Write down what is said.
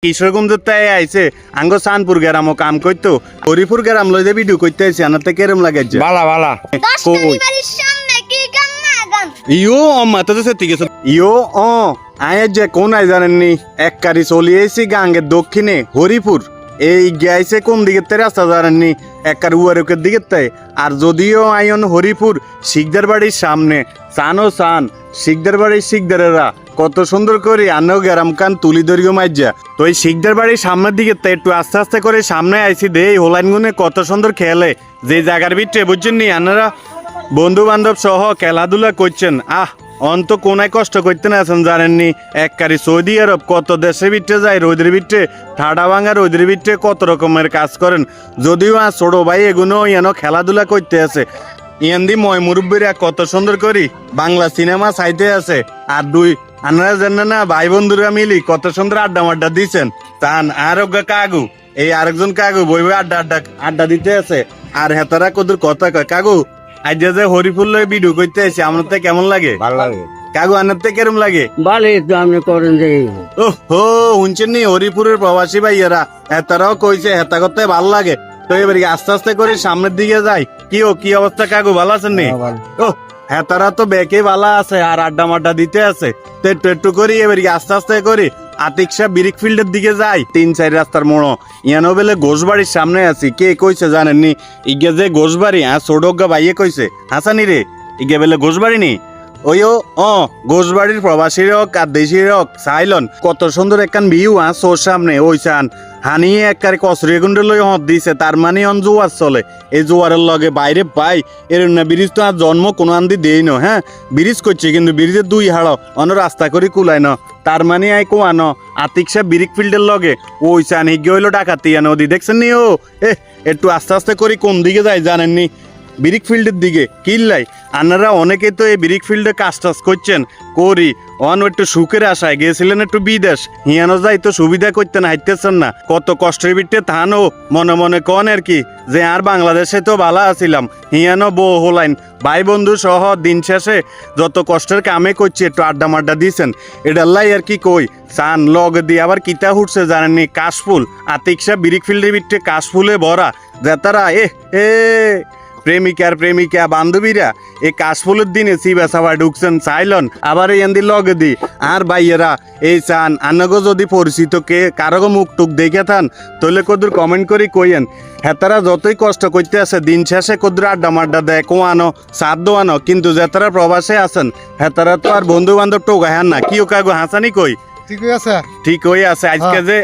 কিশোরগঞ্জের তাই আইছে আঙ্গ সানপুর গ্রামও কাম করতো হরিপুর গ্রাম লই যে ভিডিও করতে আইছে আনাতে কেরম লাগাইছে বালা বালা কই ইও অম্মা তো সত্যি গেছে ইও অ আয় যে কোন আই জানেননি এক কারি চলি আইছি গাঙ্গের দক্ষিণে হরিপুর এই গাইছে কোন দিকে তে রাস্তা জানেননি এক কারি উয়ারকের দিকে তাই আর যদিও আইন হরিপুর শিকদার বাড়ির সামনে সানো সান শিকদার বাড়ির শিকদারেরা কত সুন্দর করে আনেও গ্যারাম কান তুলি দৈর্ঘ্য মাইজা তো এই শিকদার বাড়ির সামনের দিকে তো একটু আস্তে আস্তে করে সামনে আইছি দে এই হোলাইন গুনে কত সুন্দর খেলে যে জায়গার ভিতরে বুঝছেন নি আনারা বন্ধু বান্ধব সহ খেলাধুলা করছেন অন্ত কোনায় কষ্ট করতে না আছেন জানেননি এককারি সৌদি আরব কত দেশের ভিতরে যায় রোদের ভিতরে ঠাডা ভাঙা রোদের ভিতরে কত রকমের কাজ করেন যদিও ছোট ভাই এগুলো ইয়ানো খেলাধুলা করতে আছে ইয়ান্দি ময় মুরব্বীরা কত সুন্দর করি বাংলা সিনেমা চাইতে আছে আর দুই আনারা জানেন না ভাই বন্ধুরা মিলি কত সুন্দর আড্ডা মাড্ডা দিচ্ছেন তান আর কাগু এই আরেকজন কাগু বই বই আড্ডা দিতে আছে আর হেতারা কদুর কথা কয় কাগু আজ যে হরিফুল লই ভিডিও করতে আছে আমার তো কেমন লাগে ভালো লাগে কাগু আনার থেকে কেরম লাগে বালে তো আপনি করেন যে ও হো শুনছেন নি হরিপুরের প্রবাসী ভাইয়েরা হেতারাও কইছে হেতা করতে ভালো লাগে তো এবার আস্তে আস্তে করে সামনের দিকে যাই কি অবস্থা কাগু ভালো আছেন নি ও হেতারা তো বেকে ভালো আছে আর আড্ডা মাড্ডা দিতে আছে তো একটু করি এবার আস্তে আস্তে করি আতিকশা বিরিক ফিল্ডের দিকে যাই 3-4 রাস্তার মোড়ো ইয়ানো বেলে ঘোষবাড়ির সামনে আছি কে কইছে জানেননি ইগে যে ঘোষবাড়ি ছোটগা ভাইয়ে কইছে হাসানি রে ইগে বেলে ঘোষবাড়ি নি ওইও ঘোষবাড়ির প্রবাসীর হোক আর দেশির হোক চাইলন কত সুন্দর একখান ভিউ সোর সামনে ওই চান হানিয়ে একবারে কসরিয়া গুন্ডে লই হত দিছে তার মানে অন জোয়ার চলে এই জোয়ারের লগে বাইরে পাই এর না ব্রিজ তো আর জন্ম কোনো আন্দি দেই ন হ্যাঁ ব্রিজ করছে কিন্তু ব্রিজের দুই হাড় অন রাস্তা করে কুলাই ন তার মানে আই কোয়ানো আতিকশা বিরিক ফিল্ডের লগে ওই চান হিগে হইলো ডাকাতিয়া নদী দেখছেন নি ও একটু আস্তে আস্তে করি কোন দিকে যায় জানেননি বিরিক ফিল্ডের দিকে কিল্লাই আপনারা অনেকে তো এই বিরিক ফিল্ডে কাজ টাজ করছেন করি একটু সুখের আশায় গিয়েছিলেন একটু বিদেশ হিয়ানো যাই তো সুবিধা করতেন হাইতেছেন না কত কষ্টের বিটে থানো মনে মনে কন আর কি যে আর বাংলাদেশে তো ভালো আছিলাম হিয়ানো বউ হলাইন ভাই বন্ধু সহ দিন শেষে যত কষ্টের কামে করছি একটু আড্ডা মাড্ডা দিয়েছেন এটাল্লাই আর কি কই চান লগ দিয়ে আবার কিতা উঠছে জানেননি কাশফুল আতিকশা বিরিক ফিল্ডের বিটে কাশফুলে ভরা যেতারা প্রেমিকা বান্ধবীরা এই কাশফুলের দিনে সিবা সাবা ঢুকছেন চাইলন আবার এই লগে দি আর ভাইয়েরা এই চান আনগো যদি পরিচিত কে কারো মুখ টুক দেখে থান তাহলে কদুর কমেন্ট করি কইয়েন হেতারা যতই কষ্ট করতে আছে দিন শেষে কদুর আড্ডা মাড্ডা দেয় কোয়ানো সাত দোয়ানো কিন্তু যেতারা প্রবাসে আছেন হেতারা তো আর বন্ধু বান্ধব টোকা হ্যান না কিও কাগো হাসানি কই ঠিক আছে ঠিক হয়ে আছে আজকে যে